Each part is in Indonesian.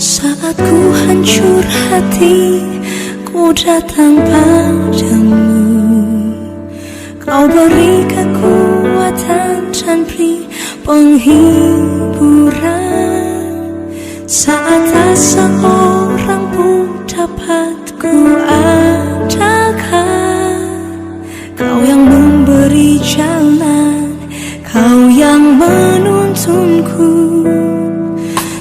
Saat ku hancur hati, ku datang padamu. Kau beri kekuatan dan beri penghiburan. Saat tak seorang pun dapat ku andalkan, Kau yang memberi jalan, Kau yang menuntunku.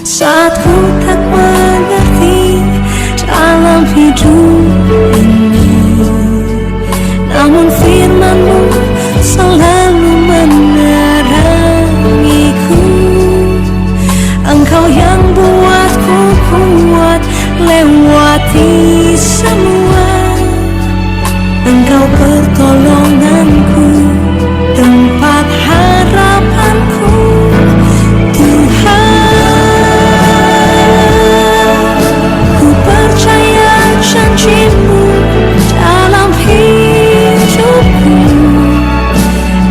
Saat ku tak mengerti dalam hidup ini, namun firman-Mu selalu menerangiku. Engkau yang buatku kuat lewati semua. Engkau pertolonganku, tempat harapanku, Tuhan. Ku percaya janji-Mu dalam hidupku.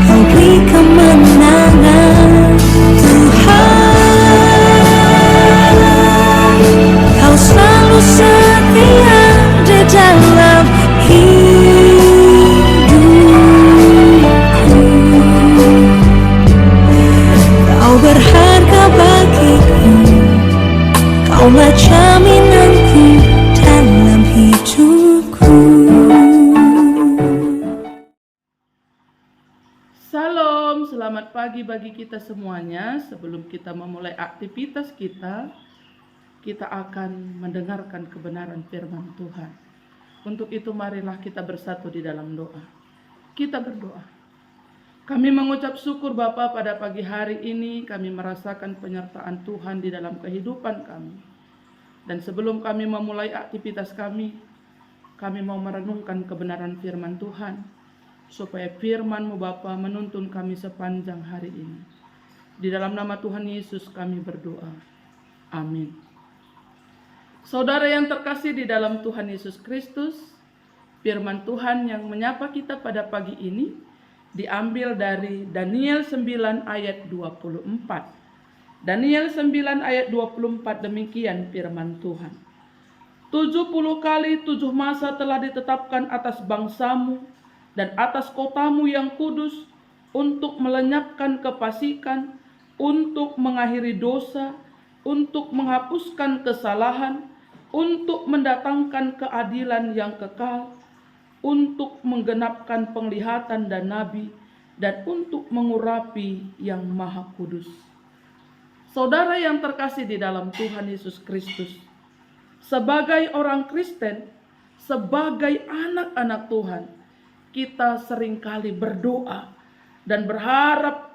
Kau beri kemenangan, Tuhan. Kau selalu setia di dalam hidupku. Kau berharga bagiku, Kaulah jaminanku dalam hidupku. Salam, selamat pagi bagi kita semuanya. Sebelum kita memulai aktivitas kita akan mendengarkan kebenaran firman Tuhan. Untuk itu marilah kita bersatu di dalam doa. Kita berdoa. Kami mengucap syukur Bapa pada pagi hari ini kami merasakan penyertaan Tuhan di dalam kehidupan kami. Dan sebelum kami memulai aktivitas kami mau merenungkan kebenaran firman Tuhan, supaya firman-Mu Bapa menuntun kami sepanjang hari ini. Di dalam nama Tuhan Yesus kami berdoa. Amin. Saudara yang terkasih di dalam Tuhan Yesus Kristus, firman Tuhan yang menyapa kita pada pagi ini diambil dari Daniel 9 ayat 24. Daniel 9 ayat 24 demikian firman Tuhan. 70 kali 7 masa telah ditetapkan atas bangsamu dan atas kotamu yang kudus, untuk melenyapkan kefasikan, untuk mengakhiri dosa, untuk menghapuskan kesalahan, untuk mendatangkan keadilan yang kekal, untuk menggenapkan penglihatan dan nabi, dan untuk mengurapi yang maha kudus. Saudara yang terkasih di dalam Tuhan Yesus Kristus, sebagai orang Kristen, sebagai anak-anak Tuhan, kita seringkali berdoa dan berharap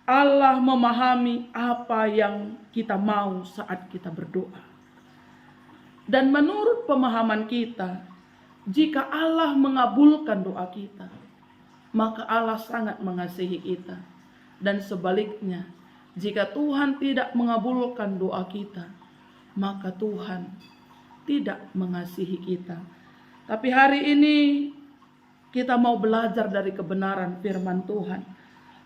Allah memahami apa yang kita mau saat kita berdoa. Dan menurut pemahaman kita, jika Allah mengabulkan doa kita, maka Allah sangat mengasihi kita. Dan sebaliknya, jika Tuhan tidak mengabulkan doa kita, maka Tuhan tidak mengasihi kita. Tapi hari ini kita mau belajar dari kebenaran firman Tuhan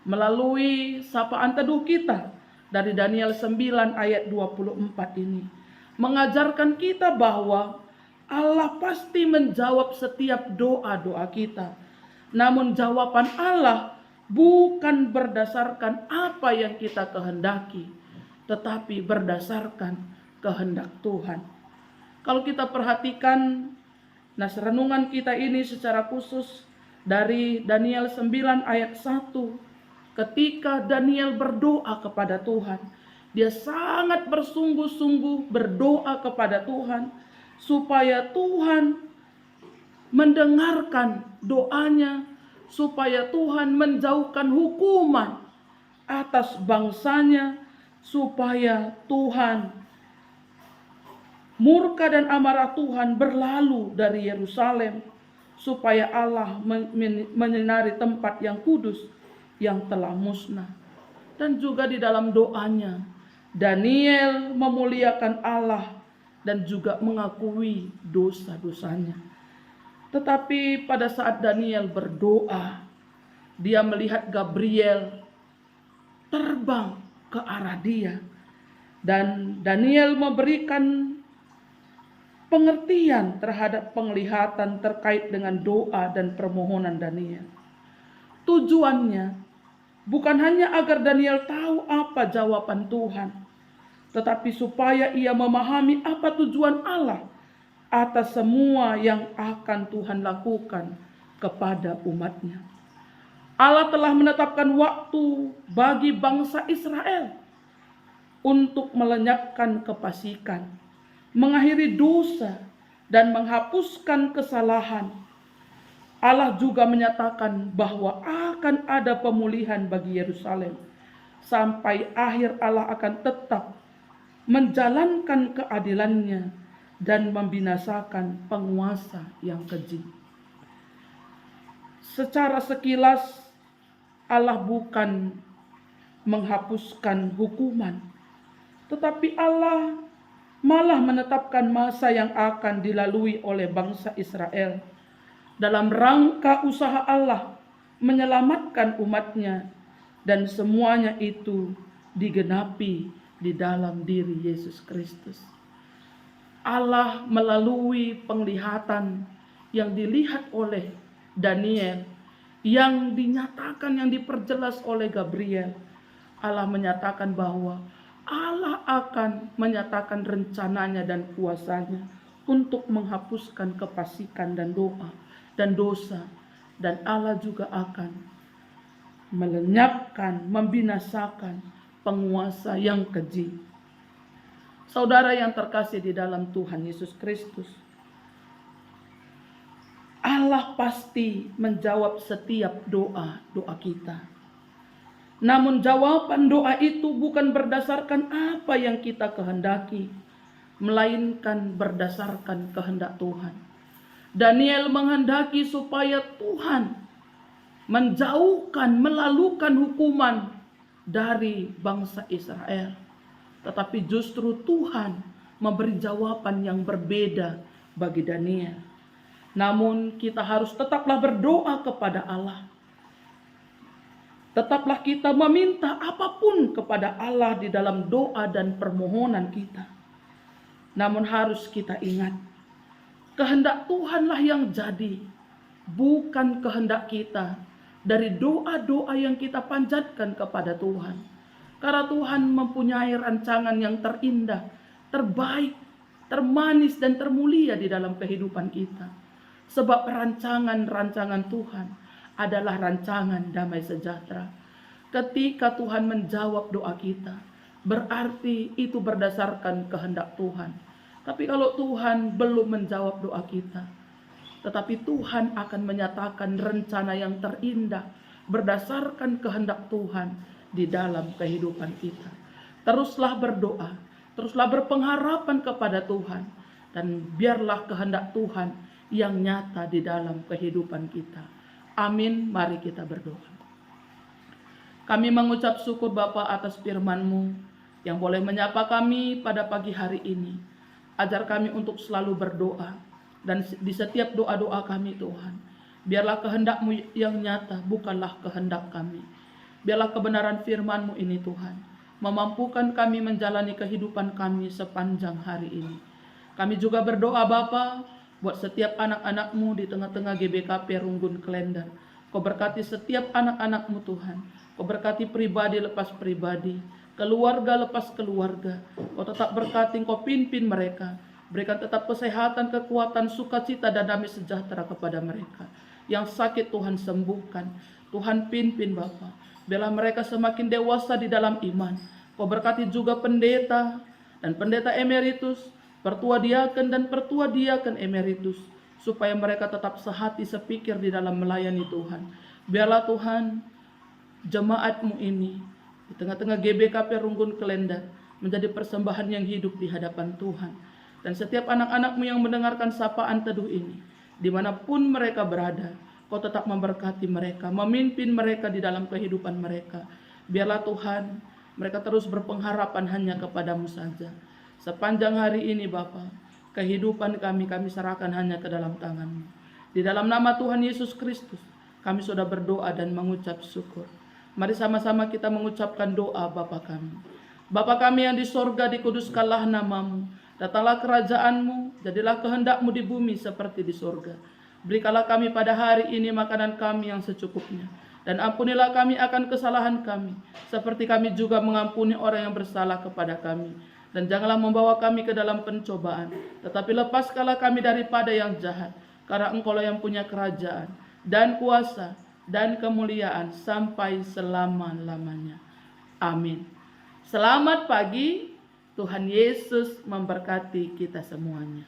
melalui sapaan teduh kita dari Daniel 9 ayat 24 ini. Mengajarkan kita bahwa Allah pasti menjawab setiap doa-doa kita. Namun jawaban Allah bukan berdasarkan apa yang kita kehendaki, tetapi berdasarkan kehendak Tuhan. Kalau kita perhatikan renungan kita ini secara khusus dari Daniel 9 ayat 1. Ketika Daniel berdoa kepada Tuhan, dia sangat bersungguh-sungguh berdoa kepada Tuhan supaya Tuhan mendengarkan doanya, supaya Tuhan menjauhkan hukuman atas bangsanya, supaya Tuhan murka dan amarah Tuhan berlalu dari Yerusalem, supaya Allah menyinari tempat yang kudus yang telah musnah. Dan juga di dalam doanya, Daniel memuliakan Allah dan juga mengakui dosa-dosanya. Tetapi pada saat Daniel berdoa, dia melihat Gabriel terbang ke arah dia. Dan Daniel memberikan pengertian terhadap penglihatan terkait dengan doa dan permohonan Daniel. Tujuannya bukan hanya agar Daniel tahu apa jawaban Tuhan, tetapi supaya ia memahami apa tujuan Allah atas semua yang akan Tuhan lakukan kepada umatnya. Allah telah menetapkan waktu bagi bangsa Israel untuk melenyapkan kefasikan, mengakhiri dosa, dan menghapuskan kesalahan. Allah juga menyatakan bahwa akan ada pemulihan bagi Yerusalem. Sampai akhir Allah akan tetap menjalankan keadilannya dan membinasakan penguasa yang keji. Secara sekilas Allah bukan menghapuskan hukuman, tetapi Allah malah menetapkan masa yang akan dilalui oleh bangsa Israel dalam rangka usaha Allah menyelamatkan umatnya, dan semuanya itu digenapi di dalam diri Yesus Kristus. Allah melalui penglihatan yang dilihat oleh Daniel, yang dinyatakan, yang diperjelas oleh Gabriel, Allah menyatakan bahwa Allah akan menyatakan rencananya dan kuasanya untuk menghapuskan kefasikan dan doa dan dosa, dan Allah juga akan melenyapkan, membinasakan penguasa yang keji. Saudara yang terkasih di dalam Tuhan Yesus Kristus, Allah pasti menjawab setiap doa kita. Namun jawaban doa itu bukan berdasarkan apa yang kita kehendaki, melainkan berdasarkan kehendak Tuhan. Daniel menghendaki supaya Tuhan menjauhkan, melalukan hukuman dari bangsa Israel. Tetapi justru Tuhan memberi jawaban yang berbeda bagi Daniel. Namun kita harus tetaplah berdoa kepada Allah. Tetaplah kita meminta apapun kepada Allah di dalam doa dan permohonan kita. Namun harus kita ingat, kehendak Tuhanlah yang jadi, bukan kehendak kita dari doa-doa yang kita panjatkan kepada Tuhan. Karena Tuhan mempunyai rancangan yang terindah, terbaik, termanis, dan termulia di dalam kehidupan kita. Sebab rancangan-rancangan Tuhan adalah rancangan damai sejahtera. Ketika Tuhan menjawab doa kita, berarti itu berdasarkan kehendak Tuhan. Tapi kalau Tuhan belum menjawab doa kita, tetapi Tuhan akan menyatakan rencana yang terindah berdasarkan kehendak Tuhan di dalam kehidupan kita. Teruslah berdoa, teruslah berpengharapan kepada Tuhan, dan biarlah kehendak Tuhan yang nyata di dalam kehidupan kita. Amin. Mari kita berdoa. Kami mengucap syukur Bapa atas firman-Mu yang boleh menyapa kami pada pagi hari ini. Ajar kami untuk selalu berdoa, dan di setiap doa-doa kami Tuhan, biarlah kehendak-Mu yang nyata, bukanlah kehendak kami. Biarlah kebenaran firman-Mu ini Tuhan memampukan kami menjalani kehidupan kami sepanjang hari ini. Kami juga berdoa Bapa buat setiap anak-anak-Mu di tengah-tengah GBKP Runggun Klender. Kau berkati setiap anak-anak-Mu Tuhan. Kau berkati pribadi lepas pribadi, keluarga lepas keluarga. Kau tetap berkati, Kau pimpin mereka. Berikan tetap kesehatan, kekuatan, sukacita, dan damai sejahtera kepada mereka. Yang sakit Tuhan sembuhkan. Tuhan pimpin Bapa. Biarlah mereka semakin dewasa di dalam iman. Kau berkati juga pendeta dan pendeta emeritus, pertua diaken dan pertua diaken emeritus, supaya mereka tetap sehati sepikir di dalam melayani Tuhan. Biarlah Tuhan jemaat-Mu ini di tengah-tengah GBKP Runggun Klender menjadi persembahan yang hidup di hadapan Tuhan. Dan setiap anak-anak-Mu yang mendengarkan sapaan teduh ini, dimanapun mereka berada, Kau tetap memberkati mereka, memimpin mereka di dalam kehidupan mereka. Biarlah Tuhan, mereka terus berpengharapan hanya kepada-Mu saja. Sepanjang hari ini Bapa, kehidupan kami serahkan hanya ke dalam tangan-Mu. Di dalam nama Tuhan Yesus Kristus, kami sudah berdoa dan mengucap syukur. Mari sama-sama kita mengucapkan doa Bapa kami. Bapa kami yang di sorga, dikuduskanlah namamu. Datanglah kerajaanmu, jadilah kehendakmu di bumi seperti di sorga. Berikanlah kami pada hari ini makanan kami yang secukupnya. Dan ampunilah kami akan kesalahan kami, seperti kami juga mengampuni orang yang bersalah kepada kami. Dan janganlah membawa kami ke dalam pencobaan, tetapi lepaskanlah kami daripada yang jahat. Karena Engkaulah yang punya kerajaan, dan kuasa, dan kemuliaan sampai selama-lamanya. Amin. Selamat pagi, Tuhan Yesus memberkati kita semuanya.